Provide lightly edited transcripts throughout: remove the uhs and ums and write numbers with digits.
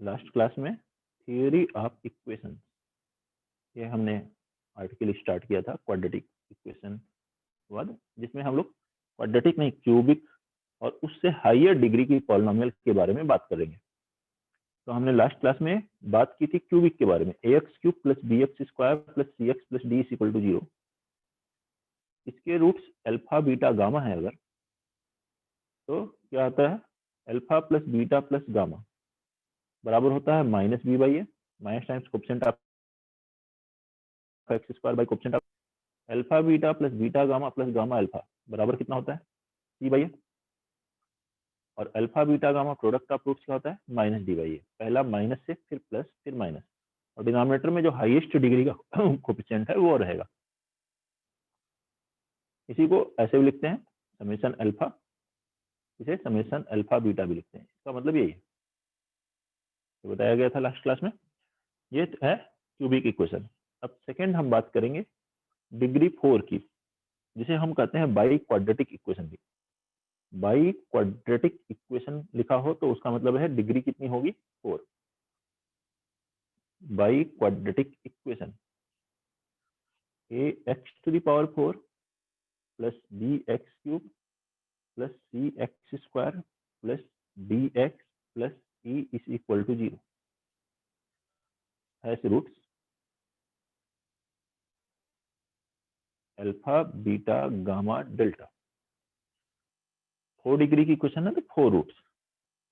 Last class में theory of equation, ये हमने आर्टिकल स्टार्ट किया था क्वाड्रेटिक इक्वेशन बाद, जिसमें हम लोग क्वाड्रेटिक नहीं क्यूबिक और उससे हायर डिग्री की पॉलिनोमियल के बारे में बात करेंगे। तो हमने लास्ट क्लास में बात की थी क्यूबिक के बारे में, ax cube plus bx square plus cx plus d is equal to 0। इसके रूट्स अल्फा बीटा गामा है अगर, तो क्या आता है alpha plus beta plus gamma बराबर होता है minus b by a, minus times coefficient of x square by coefficient of alpha beta plus beta gamma plus gamma alpha बराबर कितना होता है सी बाई ए, और alpha beta gamma product of roots क्या होता है माइनस डी बाई ए। पहला minus से फिर प्लस फिर माइनस, और डिनोमिनेटर में जो हाईएस्ट डिग्री का कोएफिशिएंट है वो रहेगा। इसी को ऐसे भी लिखते हैं समेशन अल्फा, इसे समेशन अल्फा बीटा भी लिखते हैं। इसका मतलब यही है, तो बताया गया था लास्ट क्लास में। ये है क्यूबिक इक्वेशन। अब सेकंड हम बात करेंगे डिग्री 4 की, जिसे हम कहते हैं बाई क्वाड्रेटिक इक्वेशन की। बाई क्वाड्रेटिक इक्वेशन लिखा हो तो उसका मतलब है डिग्री कितनी होगी 4। Biquadratic equation ax to the power 4 plus bx cube plus cx square plus dx plus e is equal to 0 has roots alpha beta gamma delta. 4 degree की question है तो 4 रूट्स,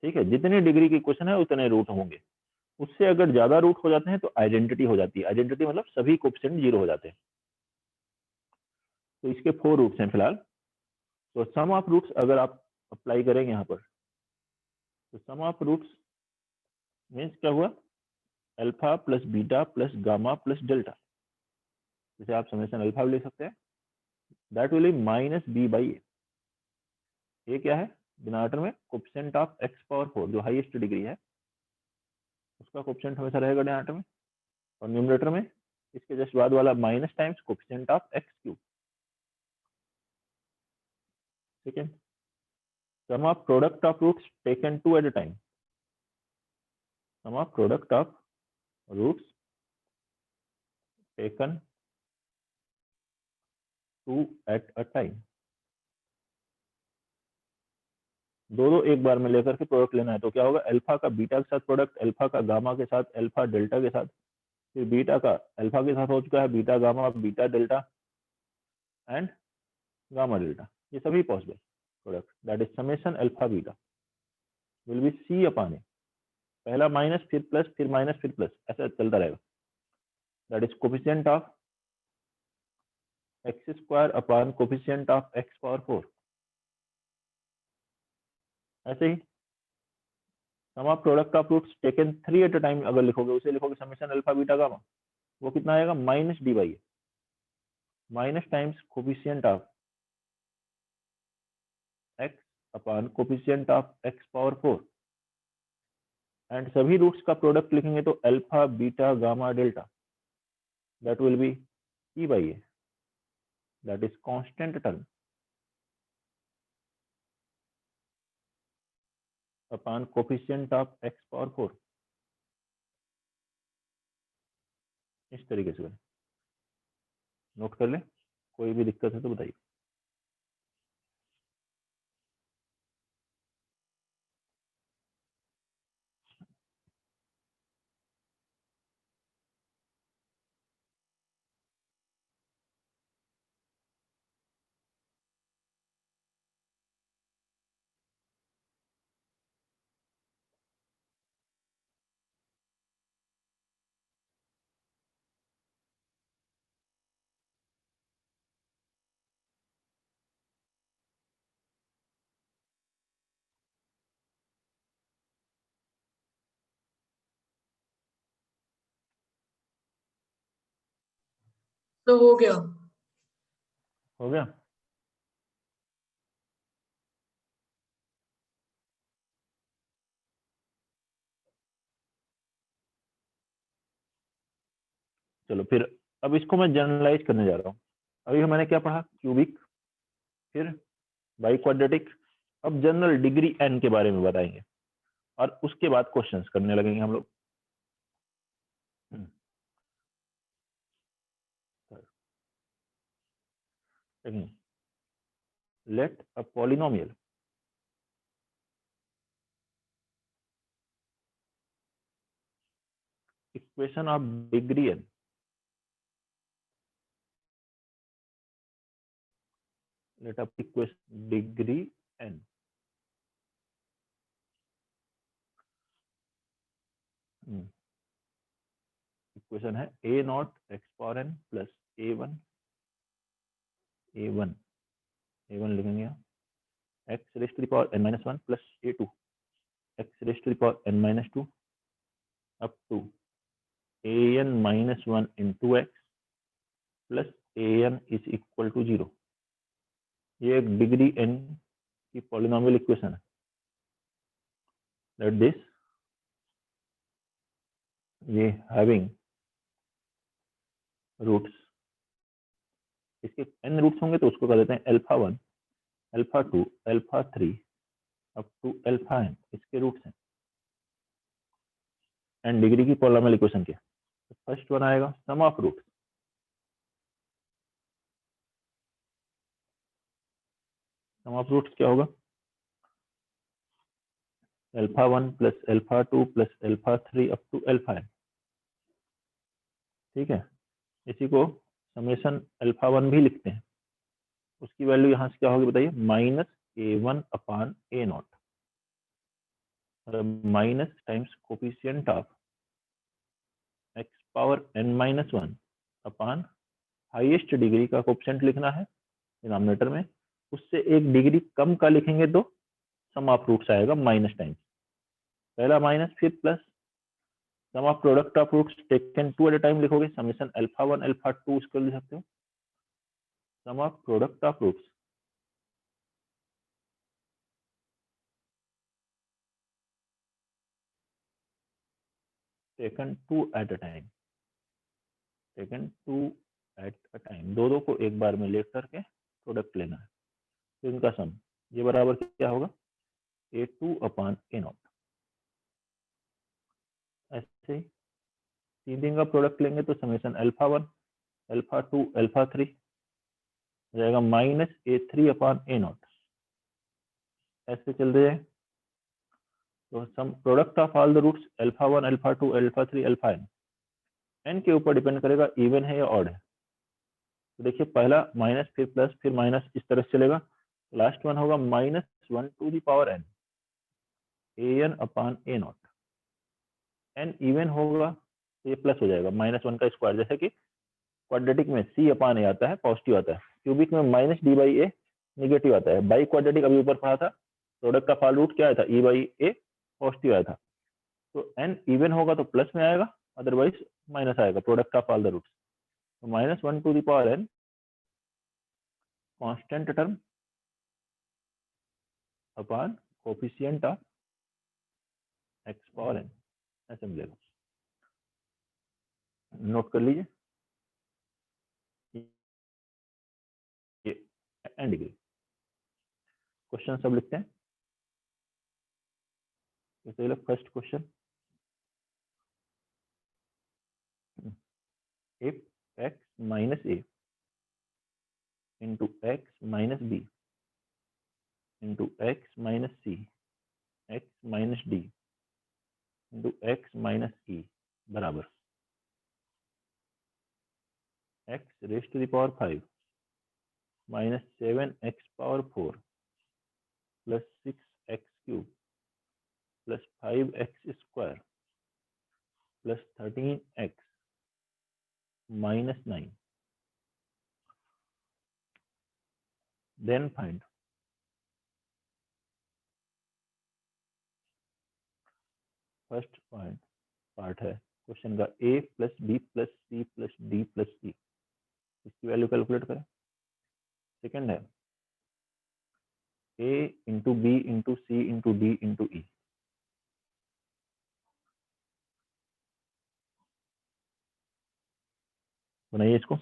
ठीक है। जितने डिग्री की question है उतने root होंगे, उससे अगर ज्यादा रूट हो जाते हैं तो आइडेंटिटी हो जाती है। आइडेंटिटी मतलब सभी कोएफिशिएंट 0 हो जाते हैं। तो इसके 4 रूट्स हैं फिलहाल। तो सम ऑफ रूट्स अगर आप अप्लाई करेंगे यहाँ पर, तो सम ऑफ रूट्स मीन्स क्या हुआ alpha plus beta plus gamma plus delta, जैसे आप समेशन अल्फा भी लिख सकते हैं, that will be minus b by a. ये क्या है डिनोमिनेटर में कोएफिशिएंट ऑफ एक्स पावर 4 जो हाईएस्ट डिग्री है उसका कोएफिशिएंट हमेशा रहेगा डिनोमिनेटर में, और न्यूमरेटर में इसके जस्ट बाद वाला minus times coefficient of x cube, ठीक है। Sum of product of roots taken 2 at a time, sum of product of roots taken 2 at a time. दो एक बार में लेकर के प्रोडक्ट लेना है, तो क्या होगा अल्फा का बीटा के साथ प्रोडक्ट, अल्फा का गामा के साथ, अल्फा डेल्टा के साथ, फिर बीटा का अल्फा के साथ हो चुका है beta gamma beta delta and gamma delta, ये सभी possible product that is summation alpha beta will be c upon a, पहला माइनस फिर प्लस फिर माइनस फिर प्लस, ऐसा चलता रहेगा। That is coefficient of x square upon coefficient of x power 4। ऐसे ही sum of product of roots taken 3 at a time अगर लिखोगे, उसे लिखोगे समेशन अल्फा बीटा गामा, वो कितना आएगा minus d by a, minus times coefficient of x upon coefficient of x power 4, and सभी रूट्स का प्रोडक्ट लिखेंगे तो alpha beta gamma delta, that will be e by a, that is constant term upon coefficient of x power 4। इस तरीके से note कर ले, कोई भी दिक्कत है तो बताइए। तो हो गया। हो गया। चलो फिर अब इसको मैं जनरलाइज करने जा रहा हूँ। अभी मैंने क्या पढ़ा क्यूबिक, फिर बाई क्वाड्रेटिक, अब जनरल डिग्री एन के बारे में बताएंगे। और उसके बाद क्वेश्चंस करने लगेंगे हम लोग। Let a polynomial equation of degree n let up equation degree n equation है a naught x power n plus a1 लिखेंगे यहाँ x raised to the power n minus 1 plus a2 x raised to the power n minus 2 up to an minus 1 into x plus an is equal to 0। ये एक degree n की polynomial equation है। Let this ये having roots, इसके n roots होंगे तो उसको कर देते हैं alpha 1 alpha 2 alpha 3 up to alpha n, इसके रूट्स हैं एंड डिग्री की पॉलिनोमियल इक्वेशन के। तो फर्स्ट वन आएगा sum of roots, sum of roots क्या होगा alpha 1 plus alpha 2 plus alpha 3 up to alpha n। ठीक है, इसी को समेशन अल्फा 1 भी लिखते हैं। उसकी वैल्यू यहाँ से क्या होगी बताइए minus a1 upon a not minus times coefficient of x power n minus 1 upon highest degree का कोफिशिएंट लिखना है डिनोमिनेटर में, उससे एक डिग्री कम का लिखेंगे तो सम ऑफ रूट्स आएगा माइनस टाइम्स, पहला माइनस फिर plus, sum of product of roots taken two at a time लिखोगे समेशन अल्फा 1 अल्फा 2 उसको लिख सकते हो। Sum of product of roots taken two at a time, taken two at a time, दो को एक बार में लेकर करके प्रोडक्ट लेना है, तो इनका सम ये बराबर क्या होगा a2 अपान a नॉट। ऐसे ही तीन का प्रोडक्ट लेंगे तो समेशन अल्फा 1 अल्फा 2 अल्फा 3 हो जाएगा minus a3 upon a not. ऐसे चल रहे हैं तो sum product of all the roots alpha 1 alpha 2 alpha 3 alpha n के ऊपर डिपेंड करेगा इवन है या ऑड है। तो देखिए पहला माइनस फिर प्लस फिर माइनस इस तरह से चलेगा, लास्ट वन होगा minus 1 to the power n an upon a naught. n even होगा तो ये प्लस हो जाएगा माइनस 1 का स्क्वायर, जैसे कि क्वाड्रेटिक में c अपान a आता है पॉजिटिव आता है, क्यूबिक में minus d by A negative आता है, बाई क्वाड्रेटिक अभी ऊपर पढ़ा था प्रोडक्ट का फॉल रूट क्या आया था e बाई ए पॉजिटिव आया था। तो n इवन होगा तो प्लस में आएगा अदरवाइज माइनस आएगा product of all the roots. तो minus 1 to the power n constant term upon coefficient of x power n, ऐसे मिलेगा। नोट कर लीजिए ये एंड डिग्री। क्वेश्चन सब लिखते हैं, जैसे first question if x minus a into x minus b into x minus c x minus d into x minus e बराबर x raised to the power 5 minus 7x power 4 plus 6x cube plus 5x square plus 13x minus 9, then find first point part है question का a plus b plus c plus d plus e, इसकी value calculate करें। Second है a into b into c into d into e, बनाइए इसको।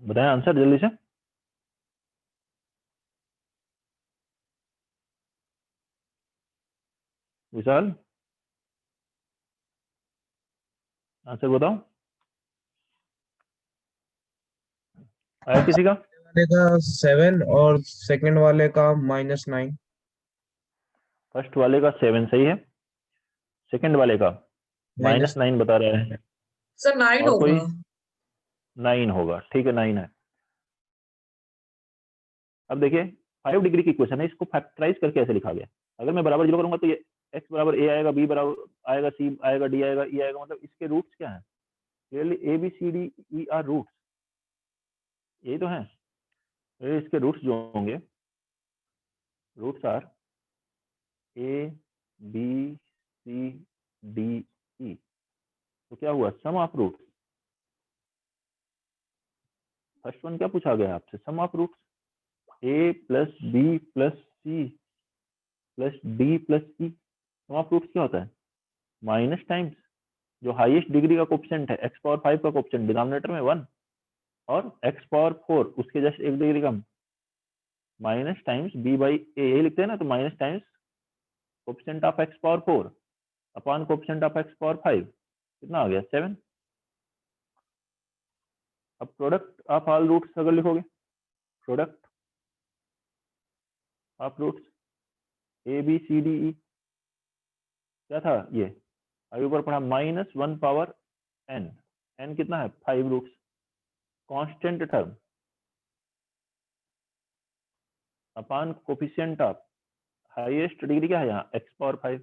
बताएं answer जल्दी से। विशाल आंसर बताओ, आया किसी का? वाले का 7 और सेकंड वाले का -9। फर्स्ट वाले का 7 सही है, सेकंड वाले का माइनस -9 बता रहे हैं। सर 9 और कोई? होगा। 9 होगा, ठीक है 9 है। अब देखिए 5 डिग्री की इक्वेशन है, इसको फैक्टराइज करके ऐसे लिखा गया। अगर मैं बराबर जीरो करूंगा तो ये x बराबर a आएगा, b बराबर आएगा, c आएगा, d आएगा, e आएगा, मतलब इसके रूट्स क्या है? Clearly a b c d e are roots, यही तो है। ये इसके रूट्स जो होंगे, roots are a b c d e। तो क्या हुआ? Sum of roots. First one क्या पूछा गया आपसे? Sum of roots. a plus b plus c plus d plus e। Sum of roots क्या होता है? माइनस टाइम्स जो हाईएस्ट डिग्री का कोएफिशिएंट है, x पावर 5 का कोएफिशिएंट डिनोमिनेटर में 1 और x पावर 4 उसके जस्ट एक डिग्री कम, minus times b by a, यही लिखते हैं ना, तो minus times coefficient of x power 4 upon coefficient of x power 5, कितना आ गया? 7। अब प्रोडक्ट ऑफ ऑल रूट्स अगर लिखोगे, product of roots a b c d e, क्या था ये? अभी ऊपर पढ़ा -1 पावर n, n कितना है? 5 roots, constant term upon coefficient of highest degree क्या है यहाँ? x पावर 5,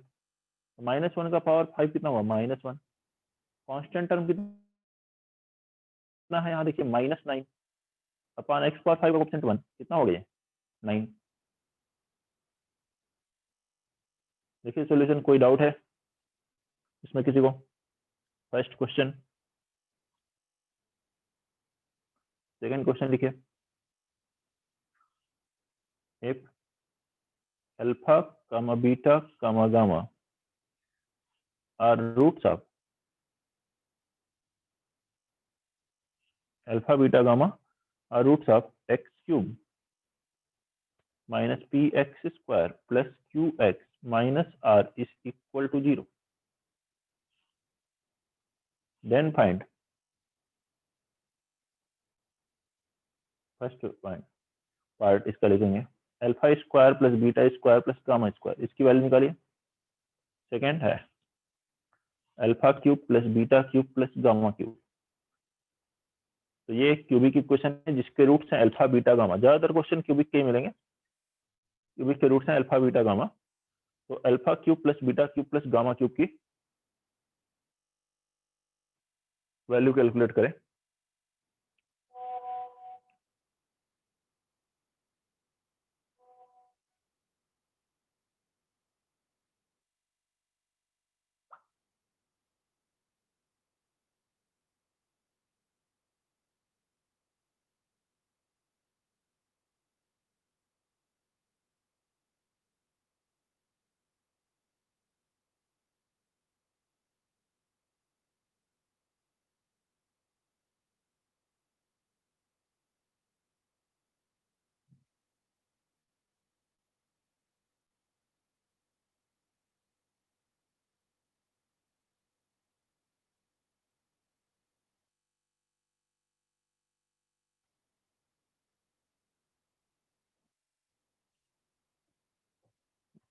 -1 का पावर 5 कितना हुआ? -1। कांस्टेंट टर्म कितना है यहाँ देखिए? -9 अपॉन x पावर 5 का कोफिशिएंट 1, कितना हो गया? 9। देखिए सॉल्यूशन, कोई डाउट है इसमें किसी को? First question. सेकंड क्वेश्चन लिखिए, if alpha comma beta comma gamma are roots of alpha beta gamma are roots of x cube minus p x square plus q x minus r is equal to 0, then find. First part इसका लिखेंगे, alpha square plus beta square plus gamma square, इसकी value निकालिए। Second है alpha cube plus beta cube plus gamma cube. तो ये एक cubic equation है जिसके रूट्स हैं अल्फा बीटा गामा। ज्यादातर क्वेश्चन क्यूबिक के ही मिलेंगे। क्यूबिक के रूट्स हैं अल्फा बीटा गामा। तो alpha cube plus beta cube plus gamma cube की वैल्यू कैलकुलेट करें।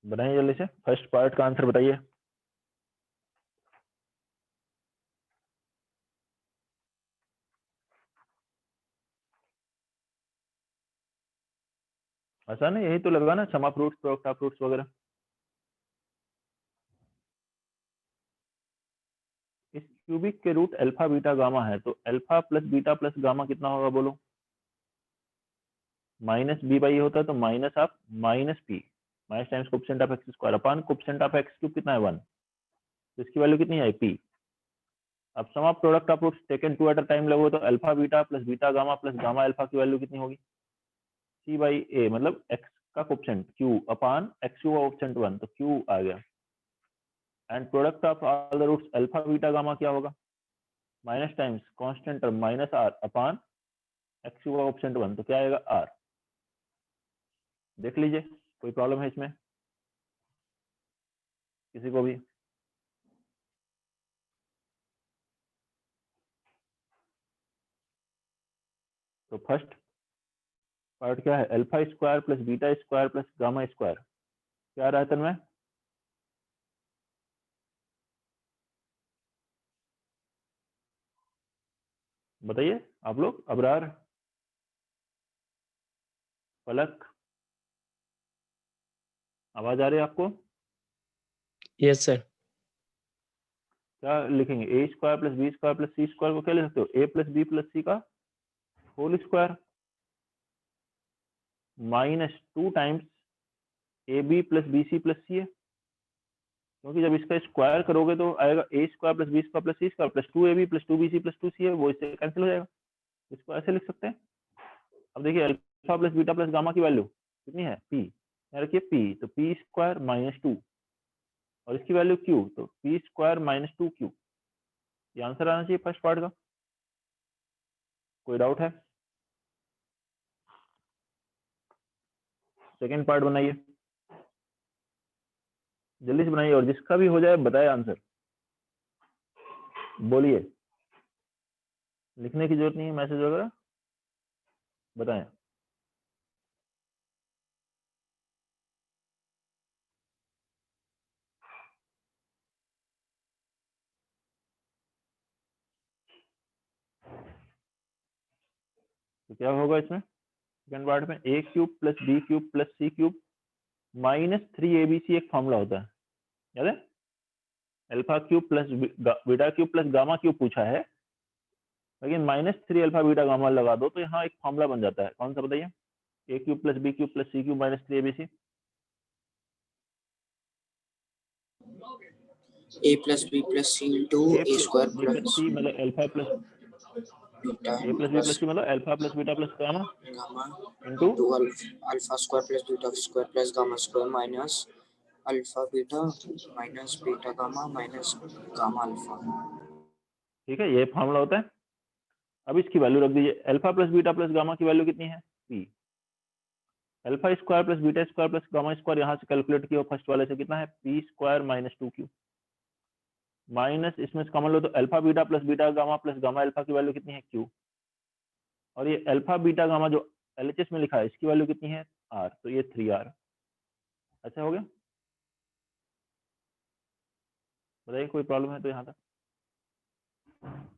बनाइए जल्दी से, फर्स्ट पार्ट का आंसर बताइए। आसान है, यही तो लगा ना, sum of roots, product of roots वगैरह। इस क्यूबिक के रूट अल्फा बीटा गामा है, तो alpha plus beta plus gamma कितना होगा बोलो? माइनस बी बाई होता है तो minus of minus P, minus times coefficient of x square upon coefficient of x cube कितना है? 1। तो इसकी वैल्यू कितनी है? पी। अब sum of product of roots taken two at a time लगो तो alpha beta plus beta gamma plus gamma alpha की वैल्यू कितनी होगी? सी बाई ए, मतलब एक्स का coefficient q upon x q का कोएफिशिएंट 1, तो क्यू आ गया। And product of all the roots alpha beta gamma क्या होगा? Minus times constant term minus r upon x cube का ऑप्शन 1, तो क्या आएगा r। देख लीजिए कोई प्रॉब्लम है इसमें किसी को भी? तो फर्स्ट पार्ट क्या है, alpha square plus beta square plus gamma square, क्या रहा है तन्मय? बताइए आप लोग, अबरार, पलक, आवाज आ रही है आपको? Yes sir. क्या लिखेंगे, a square plus b square plus c square को क्या लिख सकते हो, a plus b plus c का whole square minus 2 times a b plus b c plus c है, क्योंकि जब इसका स्क्वायर करोगे तो आएगा a square plus b square plus c square plus 2ab plus 2bc plus 2c है, वो इससे कैंसिल हो जाएगा। इसको ऐसे लिख सकते हैं। अब देखिए alpha plus beta plus gamma की वैल्यू कितनी है, पी, यहाँ रखिए पी, तो पी स्क्वायर माइनस 2 और इसकी वैल्यू क्यू, तो पी स्क्वायर माइनस 2 क्यू। ये आंसर आना चाहिए फर्स्ट पार्ट का। कोई डाउट है? सेकेंड पार्ट बनाइए, जल्दी से बनाइए, और जिसका भी हो जाए बताए आंसर, बोलिए, लिखने की जरूरत नहीं है, मैसेज वगैरह बताएं। तो क्या होगा इसमें सेकेंड पार्ट में, a cube plus b cube plus c cube minus 3abc एक फॉर्मूला होता है, याद है? Alpha cube plus beta cube plus gamma cube पूछा है, लेकिन -3 अल्फा बीटा गामा लगा दो तो यहाँ एक फॉर्मूला बन जाता है। कौन सा बताइए? A cube plus b cube plus c cube minus 3abc। a plus b plus c into a square plus सी मतलब अल्फा प्लस beta ए प्लस बी प्लस सी मतलब alpha plus beta plus gamma gamma into into alpha square plus beta square plus gamma square minus alpha beta minus beta gamma minus gamma alpha। ठीक है, ये formula होता है। अब इसकी value रख दीजिए, alpha plus beta plus gamma की वैल्यू कितनी है, P. Alpha square plus beta square plus gamma square यहाँ से कैलकुलेट किया फर्स्ट वाले से, कितना है, P square minus 2q minus इसमें से कॉमन लो तो alpha beta plus beta gamma plus gamma alpha की वैल्यू कितनी है, q, और ये अल्फा बीटा गामा जो LHS में लिखा है इसकी वैल्यू कितनी है, r, तो ये 3r। अच्छा हो गया? बताइए कोई प्रॉब्लम है तो यहाँ तक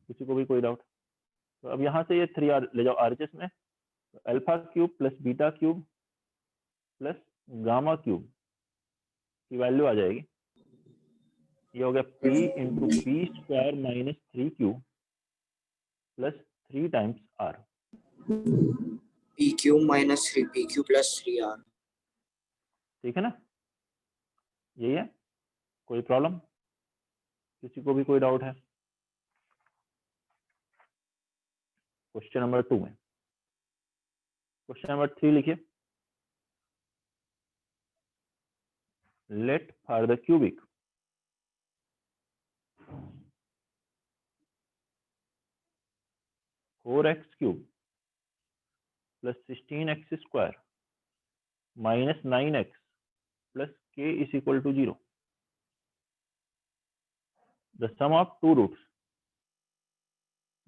किसी को भी कोई डाउट? तो अब यहाँ से ये 3r ले जाओ RHS में, तो alpha cube plus beta cube plus gamma cube की वैल्यू आ जाएगी, ये हो गया p into P square minus 3q plus 3 times r। pq minus 3pq plus 3r। ठीक है ना, यही है। कोई प्रॉब्लम किसी को भी कोई डाउट है? क्वेश्चन नंबर 2 में, क्वेश्चन नंबर 3 लिखिए, let for the cubic 4x cube plus 16x square minus 9x plus k is equal to 0, the sum of two roots,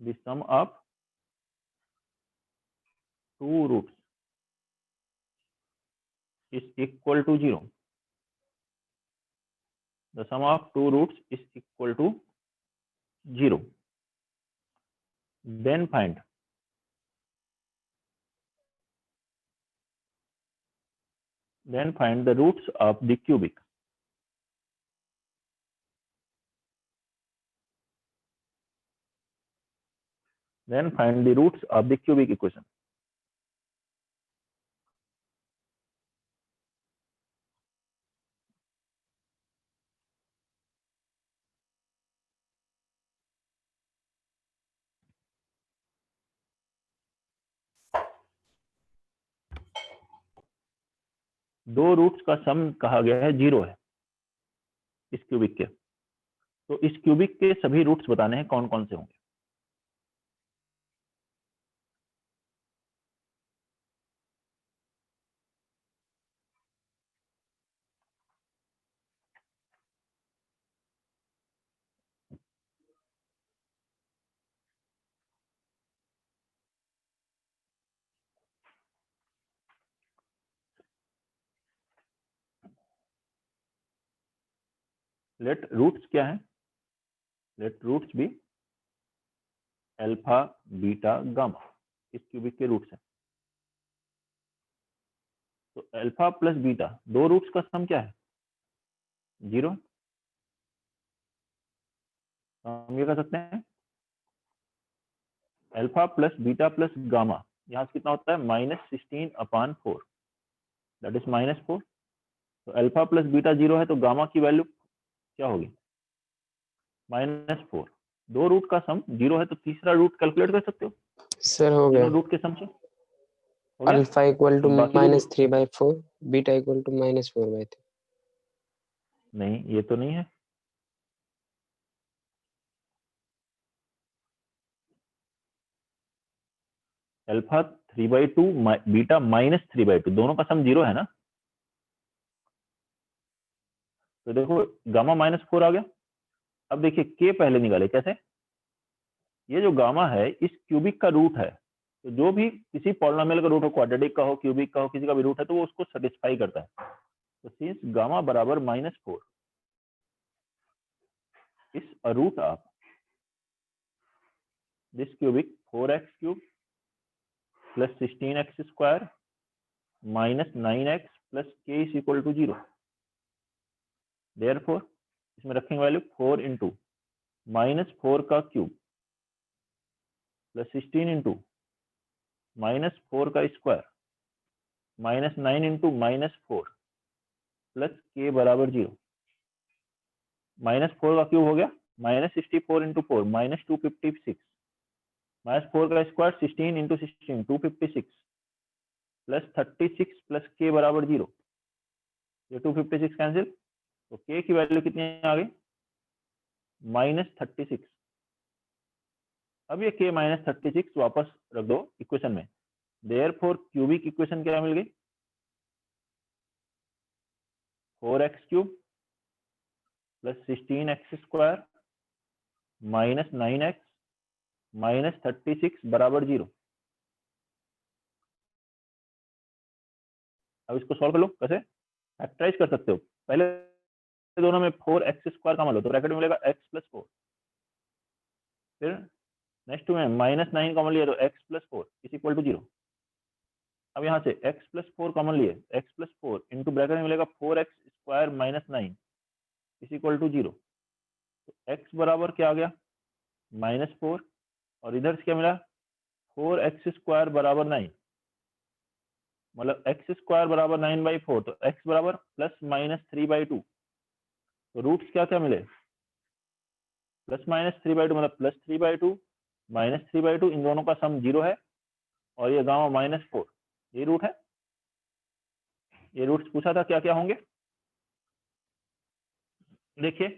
the sum of two roots is equal to 0, the sum of two roots is equal to 0, then find the roots of the cubic। then find the roots of the cubic equation। दो roots का सम कहा गया है 0 है इस cubic के, तो इस क्यूबिक के सभी रूट्स बताने हैं कौन कौन से होंगे। लेट रूट्स क्या है, let roots be alpha beta gamma, इस क्यूबिक के रूट्स हैं। तो अल्फा प्लस बीटा, दो रूट्स का सम क्या है, 0। हम ये कर सकते हैं alpha plus beta plus gamma, यहाँ से कितना होता है -16/4, दैट इज -4। तो अल्फा प्लस बीटा 0 है, तो गामा की वैल्यू क्या होगी, -4। दो रूट का सम 0 है, तो तीसरा रूट कैलकुलेट कर सकते हो सर हो गया। तीनों रूट के सम से, हो गया। अल्फा इक्वल टू अब बाकी दो -3/4, बीटा इक्वल टू -4/3। नहीं, ये तो नहीं है, अल्फा 3/2 बीटा -3/2, दोनों का सम 0 है ना। तो देखो गामा -4 आ गया। अब देखिए के पहले निकाले, कैसे, ये जो गामा है इस क्यूबिक का रूट है, तो जो भी किसी पॉलिनोमियल का रूट हो, क्वाड्रेटिक का हो, क्यूबिक का हो, किसी का भी रूट है, तो वो उसको सेटिस्फाई करता है। तो सिंस गामा बराबर -4, इस root of this cubic 4x³ plus 16x² minus 9x plus k is equal to 0। Therefore इसमें रखेंगे वैल्यू 4 इंटू -4 का क्यूब प्लस 16 इंटू -4 का square minus 9 into -4 plus k बराबर 0। -4 का क्यूब हो गया -64 इंटू 4 -256, -4 का square 16 into 16 256 plus 36 plus k बराबर 0। ये 256 कैंसिल, तो k की वैल्यू कितनी आ गई, -36। अब ये k -36 वापस रख दो इक्वेशन में। देयरफॉर क्यूबिक इक्वेशन क्या मिल गई, 4x³ plus 16x² minus 9x minus 36 बराबर 0। अब इसको सॉल्व कर लो, कैसे, फैक्टराइज कर सकते हो। पहले दोनों में 4x² का मान लो, तो ब्रैकेट में मिलेगा x प्लस 4। फिर नेक्स्ट में -9 कॉमन लिया, तो x plus 4 is equal to 0। अब यहाँ से x प्लस 4 कॉमन लिए, x प्लस 4 इंटू ब्रैकेट में मिलेगा 4x² minus 9 is equal to 0। तो x बराबर क्या आ गया, -4, और इधर से क्या मिला, 4x² बराबर 9, मतलब x² बराबर 9/4, तो x बराबर +-3/2। तो रूट्स क्या क्या मिले, +-3/2 मतलब +3/2 -3/2, इन दोनों का सम 0 है, और ये गामा -4 ये रूट है। ये रूट्स पूछा था क्या क्या होंगे, देखिए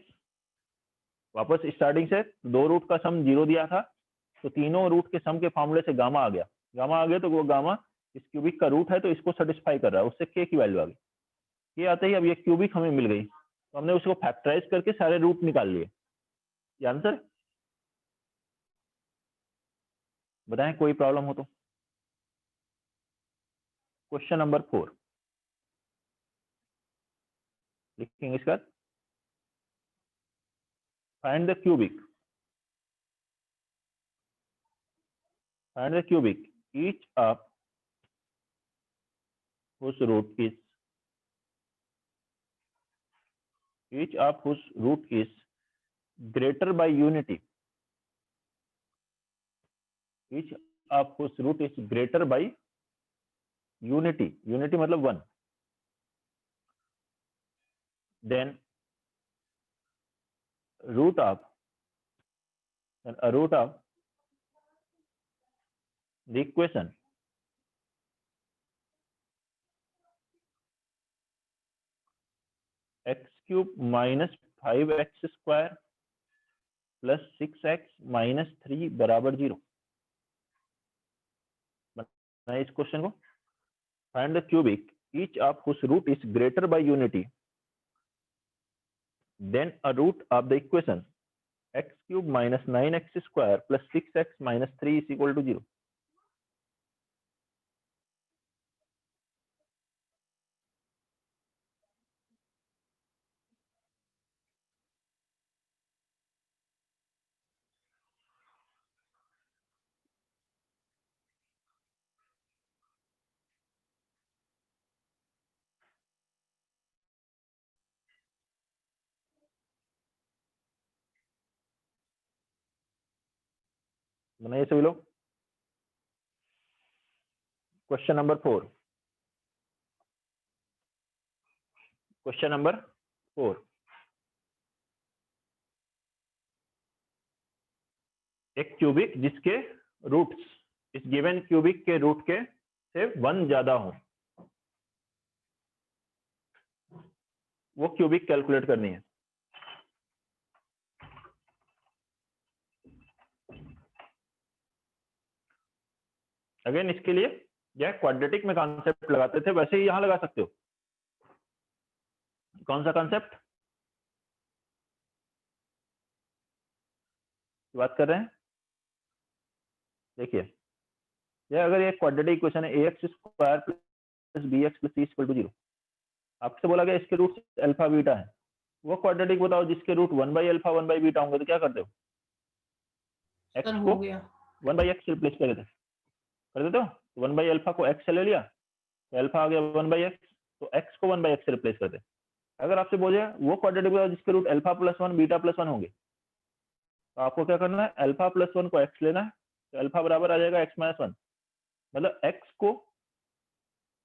वापस स्टार्टिंग से, दो रूट का सम 0 दिया था, तो तीनों रूट के सम के फॉर्मूले से गामा आ गया। गामा आ गया तो वो गामा इस क्यूबिक का रूट है, तो इसको सेटिस्फाई कर रहा है, उससे के की वैल्यू आ गई। ये आते ही अब ये क्यूबिक हमें मिल गई, तो हमने उसको फैक्टराइज करके सारे रूट निकाल लिए। ये आंसर, बताएं कोई प्रॉब्लम हो तो। क्वेश्चन नंबर 4 लिखेंगे इसका, find the cubic, find the cubic each of whose root is greater by unity, each of whose root is greater by unity, unity मतलब 1, then a root of the equation x³ minus 5x² plus 6x minus 3 बराबर 0। बनाइए इस question को, find the cubic each of whose root is greater by unity, then a root of the equation x³ minus 9x² plus 6x minus 3 is equal to 0। बनाइए सभी लोग। Question number 4, question number 4, एक cubic जिसके roots इस given cubic के root के से 1 ज्यादा हो, वो क्यूबिक कैलकुलेट करनी है। अगेन इसके लिए यह क्वाड्रेटिक में कॉन्सेप्ट लगाते थे, वैसे ही यहां लगा सकते हो। कौन सा कॉन्सेप्ट की बात कर रहे हैं? देखिए, यह अगर ये क्वाड्रेटिक इक्वेशन है ax square plus bx plus c equal to 0, आपसे बोला गया इसके रूट अल्फा बीटा है, वो क्वाड्रेटिक बताओ जिसके root 1 by alpha 1 by beta होंगे, तो क्या करते हो? x सर को हो गया 1 बाई एक्स रिप्लेस कर देते हो। 1 बाई अल्फा को x से ले लिया तो अल्फा आ गया 1 बाई एक्स, तो x को 1 बाई एक्स से रिप्लेस कर दे। अगर आपसे बोले वो क्वाड्रेटिक बताओ जिसके root alpha plus 1 beta plus 1 होंगे, तो आपको क्या करना है? अल्फा प्लस 1 को x लेना है, तो अल्फा बराबर आ जाएगा x माइनस 1, मतलब x को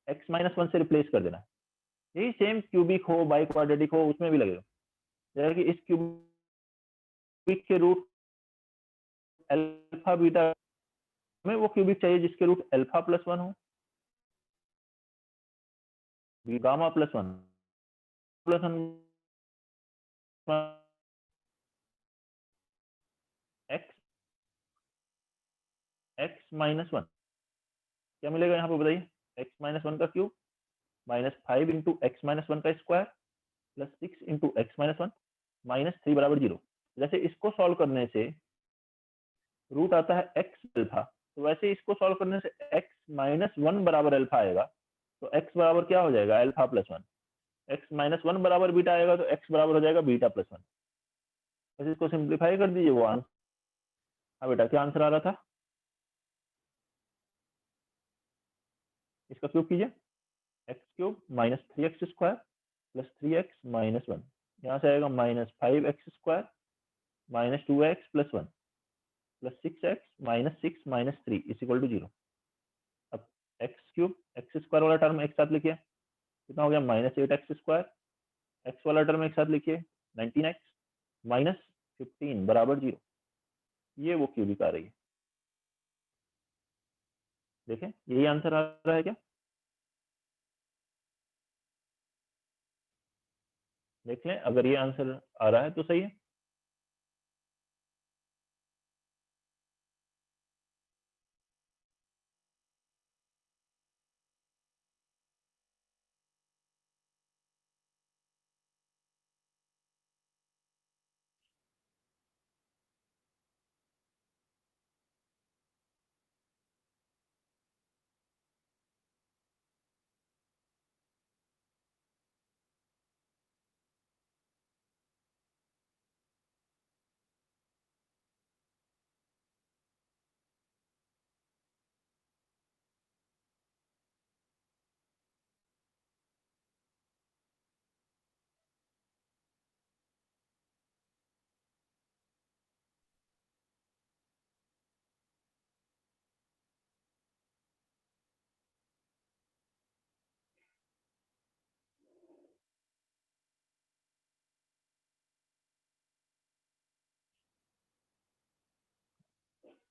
x माइनस 1 से रिप्लेस कर देना है। यही सेम क्यूबिक हो बाई क्वाड्रेटिक हो उसमें भी लगेगा, जैसे कि इस क्यूबिक के रूट अल्फा बीटा में वो क्यूबिक चाहिए जिसके रूट अल्फा प्लस 1 हो, gamma plus 1 plus 1 x x minus 1, क्या मिलेगा यहाँ पे बताइए? एक्स माइनस 1 का cube minus 5 into x minus 1 का square plus 6 into x minus 1 minus 3 बराबर 0। जैसे इसको सॉल्व करने से रूट आता है एक्स अल्फा, तो वैसे इसको सॉल्व करने से एक्स माइनस 1 बराबर अल्फा आएगा, तो एक्स बराबर क्या हो जाएगा? Alpha plus 1। एक्स माइनस 1 बराबर बीटा आएगा, तो एक्स बराबर हो जाएगा बीटा प्लस 1। बस इसको सिंप्लीफाई कर दीजिए, वो आंसर। हाँ बेटा, क्या आंसर आ रहा था? इसका क्यूब कीजिए, x cube minus 3x square plus 3x minus 1, यहाँ से आएगा minus 5x square minus 2x plus 1 plus 6x minus 6 minus 3 is equal to 0। अब एक्स क्यूब एक्स स्क्वायर वाला टर्म एक साथ लिखिए, कितना हो गया? Minus 8x square. एक्स वाला टर्म एक साथ लिखिए 19x माइनस 15 बराबर 0। ये वो क्यूबिक आ रही है, देखें यही आंसर आ रहा है क्या? देख लें, अगर ये आंसर आ रहा है तो सही है।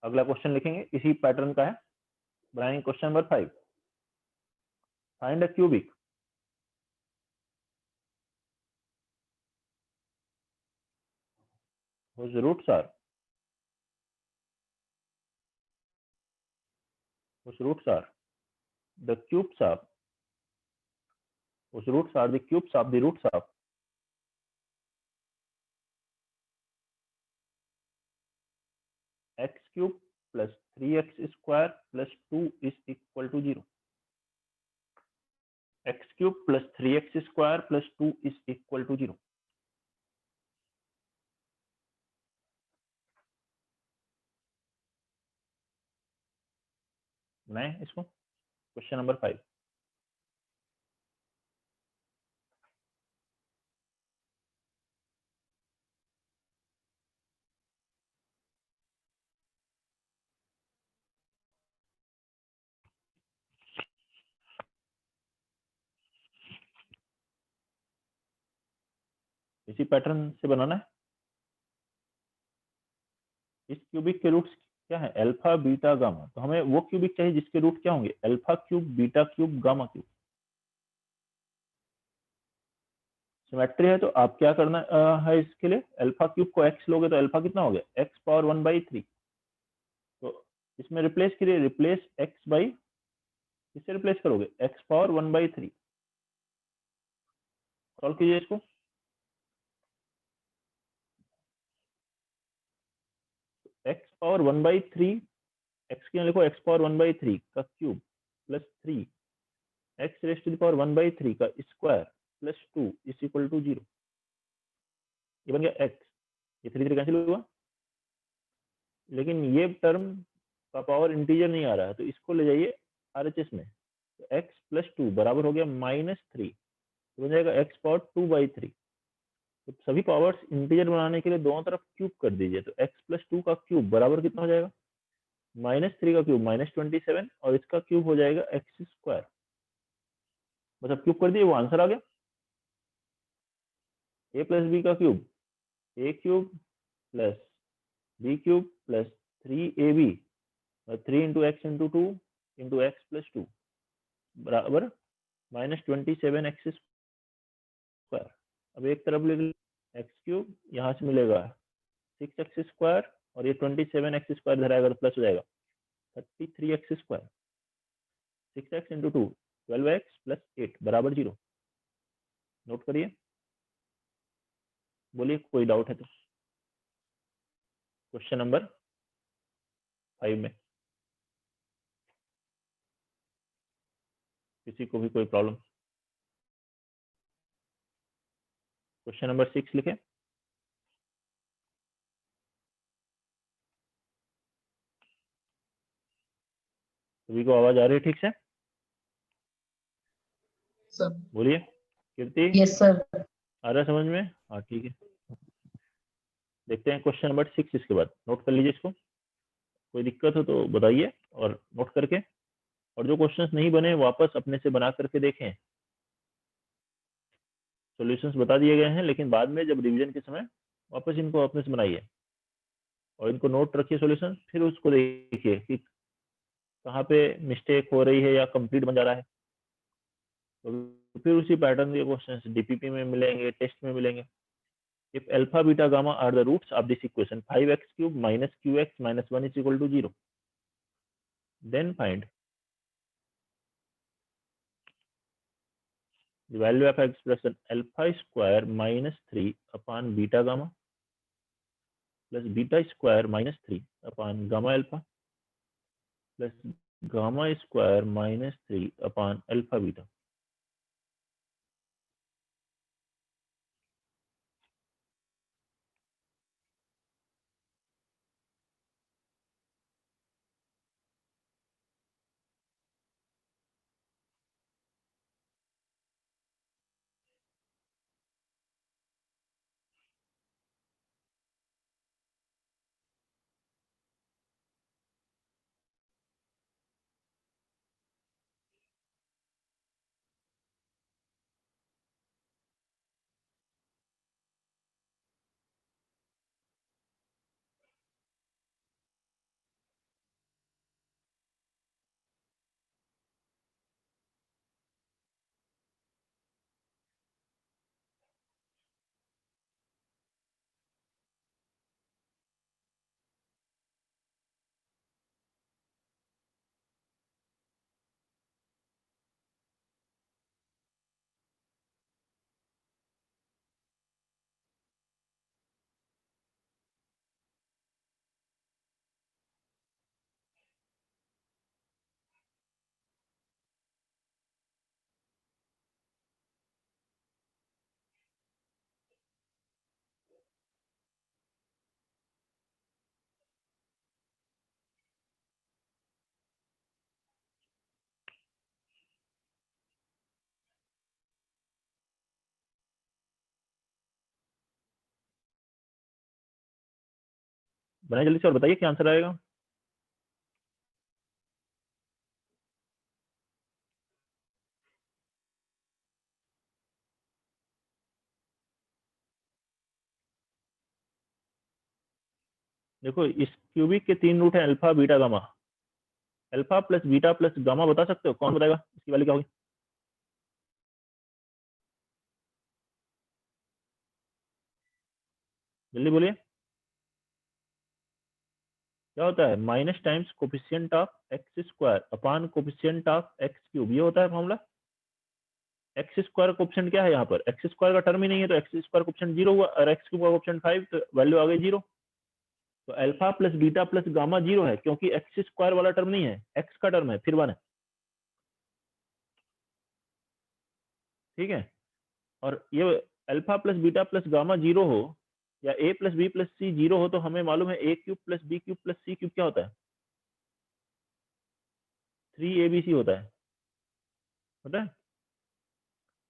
अगला क्वेश्चन लिखेंगे, इसी पैटर्न का है, बनाएंगे question number 5। Find a cubic whose roots are the cubes of whose roots are the cubes of the roots of x cube plus 3x square plus 2 is equal to 0। x cube plus 3x square plus 2 is equal to 0। बनाए इसको, question number 5। इसी pattern से बनाना है। इस cubic के roots क्या है? Alpha beta gamma. तो हमें वो क्यूबिक चाहिए जिसके रूट क्या होंगे? Alpha cube, beta cube, gamma cube. Symmetry है तो आप क्या करना है इसके लिए? अल्फा क्यूब को x लोगे तो अल्फा कितना हो गया? x power 1/3। तो इसमें रिप्लेस करिए, रिप्लेस x बाई, किससे रिप्लेस करोगे? x power 1/3। सॉल्व कीजिए इसको। x पावर 1/3, x की लिखो x पावर 1/3 का cube plus 3 x raise to the power 1/3 का square plus 2 is equal to 0। ये बन गया x। ये 3 कैंसिल हुआ, लेकिन ये टर्म का पावर इंटीजर नहीं आ रहा है, तो इसको ले जाइए RHS में। तो x प्लस 2 बराबर हो गया -3। तो बन जाएगा x पावर 2/3। तो सभी पावर्स इंटीजर बनाने के लिए दोनों तरफ क्यूब कर दीजिए। तो x प्लस 2 का क्यूब बराबर कितना हो जाएगा? -3 का क्यूब -27 और इसका क्यूब हो जाएगा x स्क्वायर। बस अब क्यूब कर दिए, वो आंसर आ गया। a प्लस बी का cube, a cube plus b cube plus 3ab, 3 into x into 2 into x plus 2 बराबर -27x स्क्वायर। अब एक तरफ ले एक्स क्यूब, यहाँ से मिलेगा 6x स्क्वायर और ये 27x स्क्वायर धराएगा तो प्लस हो जाएगा 33x square. 6x into 2 12x plus 8 बराबर 0। नोट करिए, बोलिए कोई डाउट है तो। क्वेश्चन नंबर 5 में किसी को भी कोई प्रॉब्लम? क्वेश्चन नंबर 6 लिखे। सभी को आवाज आ रही है ठीक से? सर। बोलिए कीर्ति, यस सर। आ रहा है समझ में? हाँ ठीक है। देखते हैं क्वेश्चन नंबर 6। इसके बाद नोट कर लीजिए इसको। कोई दिक्कत हो तो बताइए और नोट करके, और जो क्वेश्चंस नहीं बने वापस अपने से बना करके देखें। सॉल्यूशंस बता दिए गए हैं, लेकिन बाद में जब रिवीजन के समय वापस इनको अपने से बनाइए और इनको नोट रखिए सॉल्यूशन, फिर उसको देखिए कि कहाँ पे मिस्टेक हो रही है या कंप्लीट बन जा रहा है। तो फिर उसी पैटर्न के क्वेश्चंस डीपीपी में मिलेंगे, टेस्ट में मिलेंगे। If alpha, beta, gamma are the roots of this equation, 5x cube minus qx minus 1 is equal to 0, then find the value of expression alpha square minus 3 upon beta gamma plus beta square minus 3 upon gamma alpha plus gamma square minus 3 upon alpha beta. बनाइए जल्दी से और बताइए क्या answer आएगा। देखो इस cubic के 3 रूट है, alpha beta gamma. Alpha plus beta plus gamma बता सकते हो? कौन बताएगा इसकी वैल्यू क्या होगी? जल्दी बोलिए। क्या होता है? Minus times coefficient of x square upon coefficient of x cube, ये होता है फॉर्मूला। एक्स स्क्वायर कोफिशिएंट क्या है यहाँ पर? एक्स स्क्वायर का टर्म ही नहीं है, तो एक्स स्क्वायर कोफिशिएंट 0 हुआ, और एक्स क्यूब का कोफिशिएंट 5, तो वैल्यू आ गई 0। तो alpha plus beta plus gamma 0 है, क्योंकि एक्स स्क्वायर वाला टर्म नहीं है, एक्स का टर्म है, फिर 1 है। ठीक है। और ये alpha plus beta plus gamma 0 हो, या a plus b plus c 0 हो, तो हमें मालूम है a cube plus b cube plus c cube क्या होता है? 3abc होता है।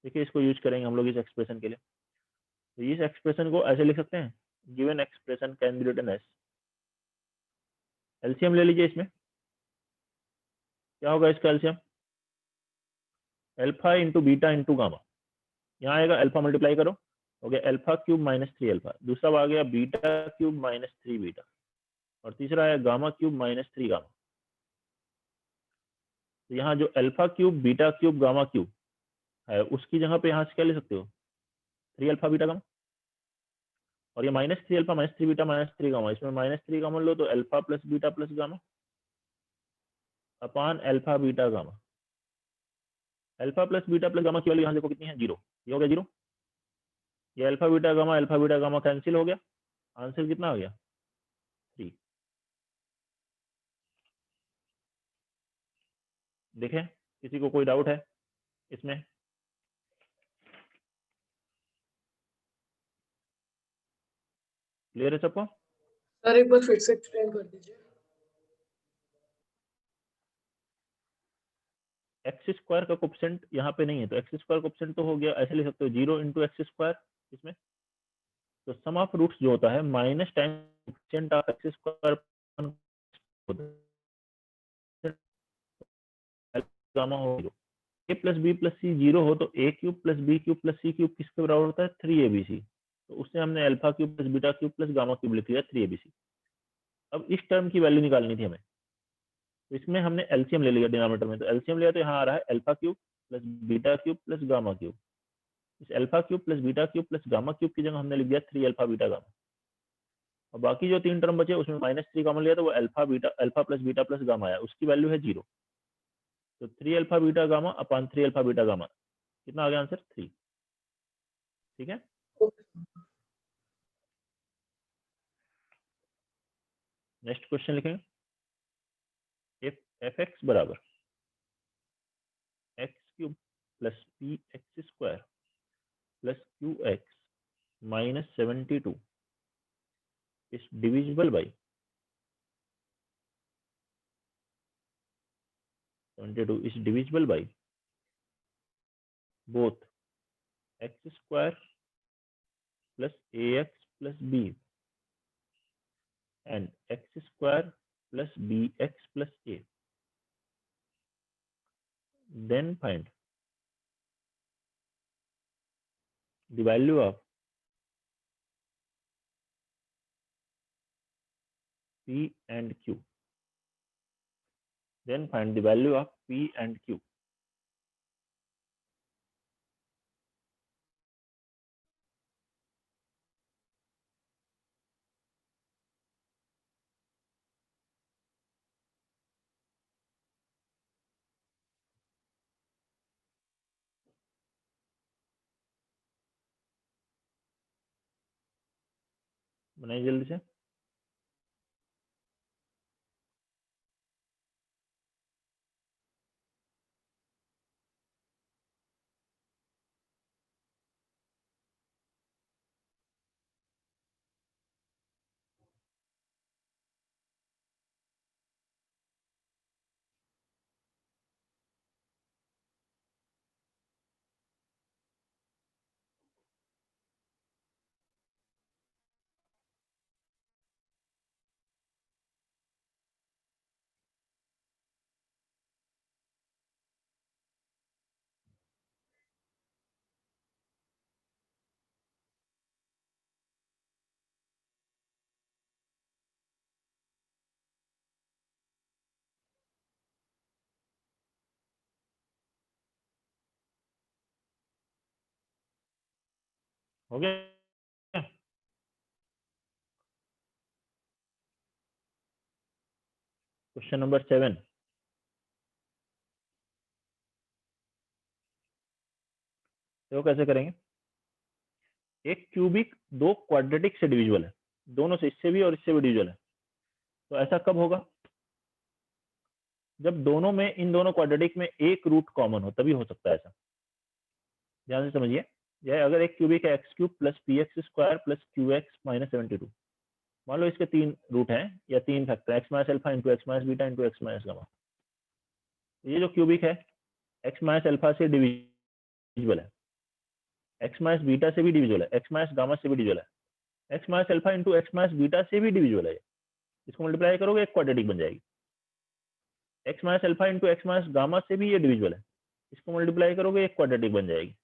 देखिए इसको यूज करेंगे हम लोग इस एक्सप्रेशन के लिए। तो इस एक्सप्रेशन को ऐसे लिख सकते हैं, given expression can be written as, LCM ले लीजिए इसमें। क्या होगा इसका LCM? Alpha into beta into gamma. यहाँ आएगा अल्फा मल्टीप्लाई करो, हो गया अल्फा क्यूब माइनस 3 अल्फा। दूसरा आ गया बीटा क्यूब माइनस 3 बीटा, और तीसरा आया गामा क्यूब माइनस 3 गामा। तो यहाँ जो alpha cube beta cube gamma cube है, उसकी जगह पे यहाँ से क्या ले सकते हो? 3 अल्फा बीटा गामा। और ये minus 3 alpha minus 3 beta minus 3 gamma, इसमें माइनस 3 गामा लो, तो alpha plus beta plus gamma upon alpha beta gamma. Alpha plus beta plus gamma की वैल्यू यहाँ देखो कितनी है? 0। ये हो गया 0। ये अल्फा बीटा गामा कैंसिल हो गया, आंसर कितना आ गया? 3। देखें किसी को कोई डाउट है इसमें? क्लियर है सबको? सर एक बार फिर से एक्सप्लेन कर दीजिए। एक्स स्क्वायर का कोफिशिएंट यहाँ पे नहीं है, तो एक्स स्क्वायर कोफिशिएंट तो हो गया, ऐसे लिख सकते हो 0 इंटू एक्स स्क्वायर इसमें। तो सम ऑफ रूट्स जो होता है minus time coefficient of x square gamma हो 0। A plus b plus c 0 हो, तो a cube plus b cube plus c cube किसके बराबर होता है? 3abc। तो उससे हमने alpha cube plus beta cube plus gamma cube लिख लिया 3abc। अब इस टर्म की वैल्यू निकालनी थी हमें, तो इसमें हमने एलसीएम ले लिया डिनोमिनेटर में। तो एलसीएम लिया तो यहाँ आ रहा है alpha cube plus beta cube plus gamma cube. इस alpha cube plus beta cube plus gamma cube की जगह हमने लिख दिया 3 अल्फा बीटा गामा। और बाकी जो 3 टर्म बचे उसमें माइनस 3 कॉमन लिया, तो वो alpha plus beta plus gamma आया, उसकी वैल्यू है 0। तो 3 alpha beta gamma upon 3 alpha beta gamma, कितना आ गया आंसर? 3। ठीक है। नेक्स्ट क्वेश्चन लिखेंगे। इफ एफ एक्स बराबर x cube plus P x square plus q x minus 72 is divisible by 72 is divisible by both x square plus ax plus b and x square plus bx plus a. Then find the value of p and q. Then find the value of p and q. बनाइए जल्दी से। हो गया? Question number 7, तो कैसे करेंगे? एक cubic दो क्वाड्रेटिक से डिविजिबल है, दोनों से, इससे भी और इससे भी डिविजिबल है। तो ऐसा कब होगा? जब दोनों में, इन दोनों क्वाड्रेटिक में एक रूट कॉमन हो, तभी हो सकता है ऐसा। ध्यान से समझिए, यह अगर एक क्यूबिक है x cube plus P x square plus q x minus 72, मान लो इसके 3 रूट हैं या 3 factor, x minus alpha into x minus beta into x minus gamma. ये जो क्यूबिक है एक्स माइनस अल्फा से डिविजिबल है, एक्स माइनस बीटा से भी डिविजिबल है, एक्स माइनस गामा से भी डिविजिबल है, x minus alpha into x minus beta से भी डिविजिबल है। इसको मल्टीप्लाई करोगे एक क्वाड्रेटिक बन जाएगी। X minus alpha into x minus gamma से भी ये डिविजिबल है, इसको मल्टीप्लाई करोगे एक क्वाड्रेटिक बन जाएगी।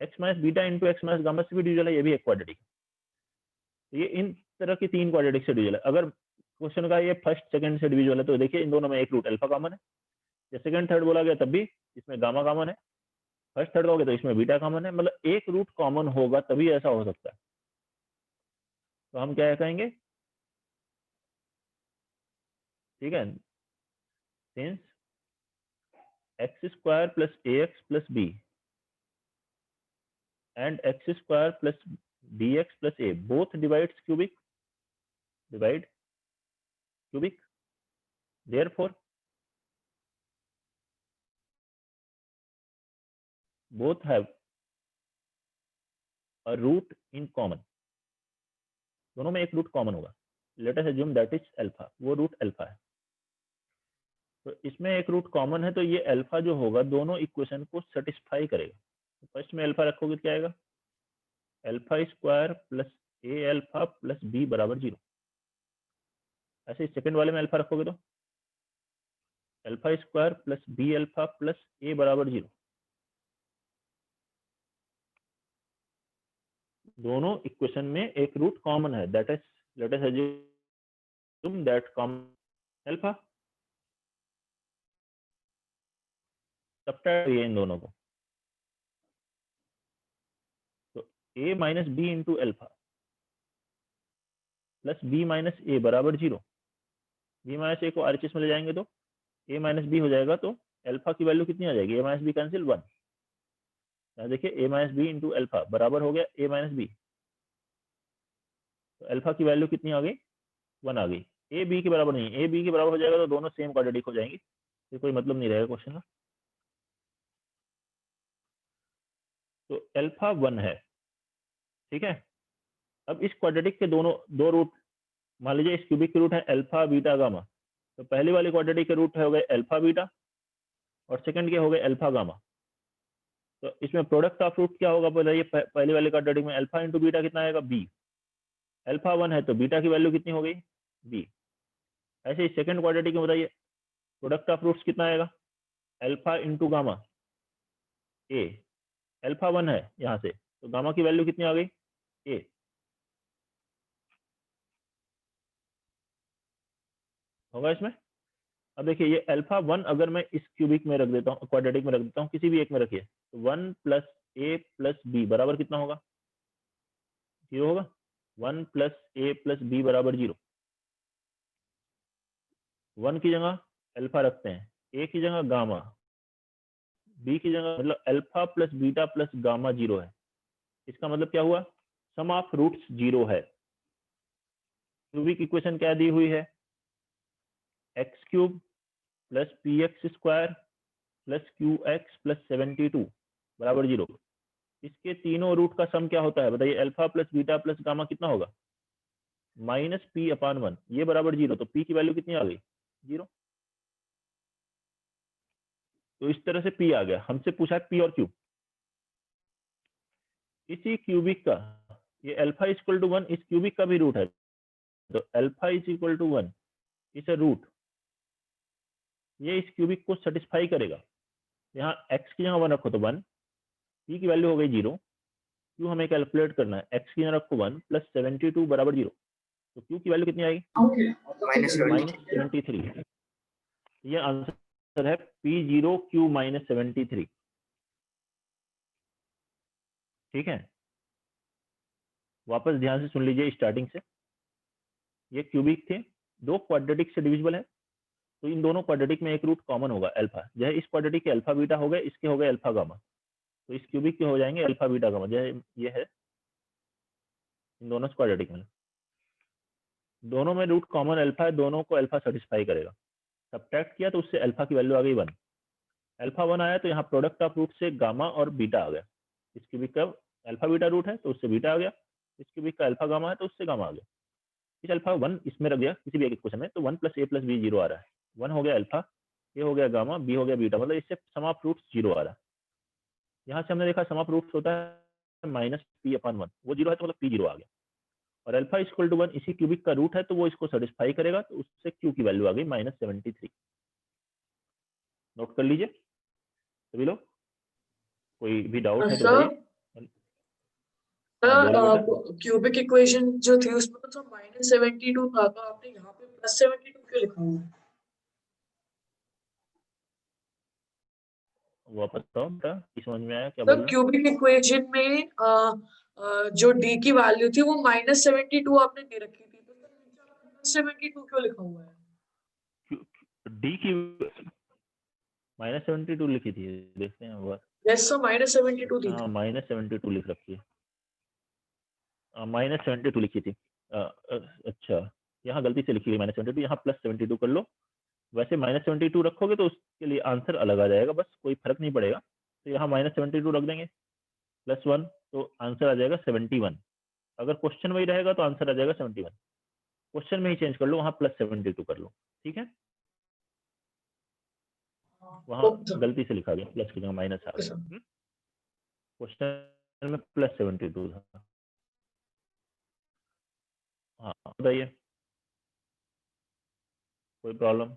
X minus beta into x minus gamma से भी डिविजिबल है, ये भी एक क्वाड्रेटिक है। ये इन तरह की 3 क्वाड्रेटिक से डिविजिबल है। अगर क्वेश्चन का ये फर्स्ट सेकंड से डिविजिबल है तो देखिए इन दोनों में एक रूट अल्फा कॉमन है। जब सेकंड थर्ड बोला गया तब भी इसमें गामा कॉमन है, फर्स्ट थर्ड कहोगे तो इसमें बीटा कॉमन है, मतलब एक रूट कॉमन होगा तभी ऐसा हो सकता है। तो हम क्या कहेंगे? ठीक है, since x square plus a x plus b and x square plus bx plus a both divides cubic, divide cubic, therefore both have a root in common, दोनों में एक रूट कॉमन होगा। Late us assume that is alpha, वो root alpha है। तो इसमें एक root common है, तो ये अल्फा जो होगा दोनों इक्वेशन को सेटिस्फाई करेगा। तो फर्स्ट में अल्फा रखोगे तो क्या आएगा? अल्फा स्क्वायर प्लस ए अल्फा प्लस बी बराबर 0। ऐसे ही सेकंड वाले में अल्फा रखोगे तो alpha square plus b alpha plus a बराबर 0। दोनों इक्वेशन में एक रूट कॉमन है, that is let us assume that common alpha. Subtract करिए इन दोनों को, तो a minus b into alpha plus b minus a बराबर 0। बी माइनस ए को आरएचएस में ले जाएंगे तो a माइनस बी हो जाएगा, तो अल्फा की वैल्यू कितनी आ जाएगी? a minus b cancel 1। यहाँ देखिए a minus b into alpha बराबर हो गया a माइनस बी, तो अल्फा की वैल्यू कितनी आ गई? 1 आ गई। a b के बराबर नहीं, a b के बराबर हो जाएगा तो दोनों सेम क्वाड्रेटिक हो जाएंगे, फिर कोई मतलब नहीं रहेगा क्वेश्चन का। तो अल्फा 1 है, ठीक है। अब इस क्वाड्रेटिक के दोनों दो रूट, मान लीजिए इस क्यूबिक के रूट है अल्फा बीटा गामा, तो पहली वाली क्वाड्रेटिक के रूट हो गए अल्फा बीटा और सेकंड के हो गए अल्फा गामा। तो इसमें प्रोडक्ट ऑफ रूट क्या होगा? बताइए, पहली वाली क्वाड्रेटिक में अल्फा इंटू बीटा कितना आएगा? बी। अल्फा 1 है तो बीटा की वैल्यू कितनी हो गई? बी। ऐसे ही सेकंड क्वाड्रेटिक में बताइए प्रोडक्ट ऑफ रूट्स कितना आएगा? अल्फा इंटू गामा ए। अल्फा 1 है यहाँ से, तो गामा की वैल्यू कितनी आ गई? ए। होगा इसमें। अब देखिए ये अल्फा 1 अगर मैं इस क्यूबिक में रख देता हूँ, क्वाड्रेटिक में रख देता हूँ, किसी भी एक में रखिए, तो 1 प्लस ए प्लस बी बराबर कितना होगा? 0 होगा। 1 प्लस ए प्लस बी बराबर 0। 1 की जगह अल्फा रखते हैं, ए की जगह गामा, बी की जगह, मतलब alpha plus beta plus gamma 0 है। इसका मतलब क्या हुआ? सम ऑफ रूट्स 0 है। क्यूबिक इक्वेशन क्या दी हुई है? X cube plus P x square plus q x plus 72 बराबर 0। इसके तीनों रूट का सम क्या होता है? बताइए, alpha plus beta plus gamma कितना होगा? माइनस पी अपान 1, ये बराबर 0, तो पी की वैल्यू कितनी आ गई? 0। तो इस तरह से पी आ गया। हमसे पूछा पी और क्यू। इसी क्यूबिक का ये अल्फा इक्वल टू 1 इस क्यूबिक का भी रूट है, तो अल्फा इज इक्वल टू 1 इस रूट, ये इस क्यूबिक को सेटिस्फाई करेगा। यहाँ x की जगह 1 रखो तो 1, p की वैल्यू हो गई 0, q हमें कैलकुलेट करना है, x की जगह रखो 1 प्लस 72 बराबर 0, तो q की वैल्यू कितनी आएगी? Minus minus 73। ये आंसर है P0 Q माइनस 73। ठीक है, वापस ध्यान से सुन लीजिए स्टार्टिंग से। ये क्यूबिक थे, दो क्वाड्रेटिक से डिविजिबल है, तो इन दोनों क्वाड्रेटिक में एक रूट कॉमन होगा अल्फा। जो है इस क्वाड्रेटिक के अल्फा बीटा हो गए, इसके हो गए अल्फा गामा, तो इस क्यूबिक के हो जाएंगे अल्फा बीटा गामा। जो है ये है इन दोनों क्वाड्रेटिक में, दोनों में रूट कॉमन अल्फा है, दोनों को अल्फा सेटिस्फाई करेगा। सब्ट्रैक्ट किया तो उससे अल्फा की वैल्यू आ गई 1। अल्फा 1 आया तो यहाँ प्रोडक्ट ऑफ रूट से गामा और बीटा आ गया। इस क्यूबिक का अल्फा बीटा रूट है तो उससे बीटा आ गया, इस क्यूबिक का अल्फा गामा है तो उससे गामा आ गया। इस अल्फा 1 इसमें रख दिया किसी भी एक इक्वेशन में, तो 1 + a + b 0 आ रहा है। 1 हो गया अल्फा, a हो गया गामा, b हो गया बीटा, मतलब इससे सम ऑफ रूट्स 0 आ रहा है। यहाँ से हमने देखा सम ऑफ रूट्स होता है -p/1, वो 0 है तो मतलब p 0 आ गया। और अल्फा = 1 इसी क्यूबिक का रूट है तो वो इसको सेटिस्फाई करेगा, तो उससे q की वैल्यू आ गई -73। नोट कर लीजिए सभी लोग, कोई भी डाउट है तो सर बताइए। हाँ, बोलिए बेटा। क्यूबिक इक्वेशन जो थी उसमें तो -72 था, तो आपने यहाँ पे +72 क्यों लिखा हुआ है? वापस बताओ बेटा, समझ में आया क्या सर बोलना? क्यूबिक इक्वेशन में जो d की वैल्यू थी वो -72 आपने दे रखी थी, तो सर नीचे आपने +72 क्यों लिखा हुआ है? डी की -72 लिखी थी, देखते हैं एक बार। यस सर, -72 दी हाँ थी। -72 लिख रखी है, -72 लिखी थी। अच्छा, यहाँ गलती से लिखी गई -72, यहाँ +72 कर लो। वैसे -72 रखोगे तो उसके लिए आंसर अलग आ जाएगा, बस कोई फर्क नहीं पड़ेगा। तो यहाँ -72 रख देंगे, +1 तो आंसर आ जाएगा 71। अगर क्वेश्चन वही रहेगा तो आंसर आ जाएगा 71। क्वेश्चन में ही चेंज कर लो, वहाँ +72 कर लो, ठीक है। वहाँ ओके सर, गलती से लिखा गया, प्लस की जगह माइनस आ ओके गया। सर। क्वेश्चन में +72 था। हाँ बताइए, कोई प्रॉब्लम?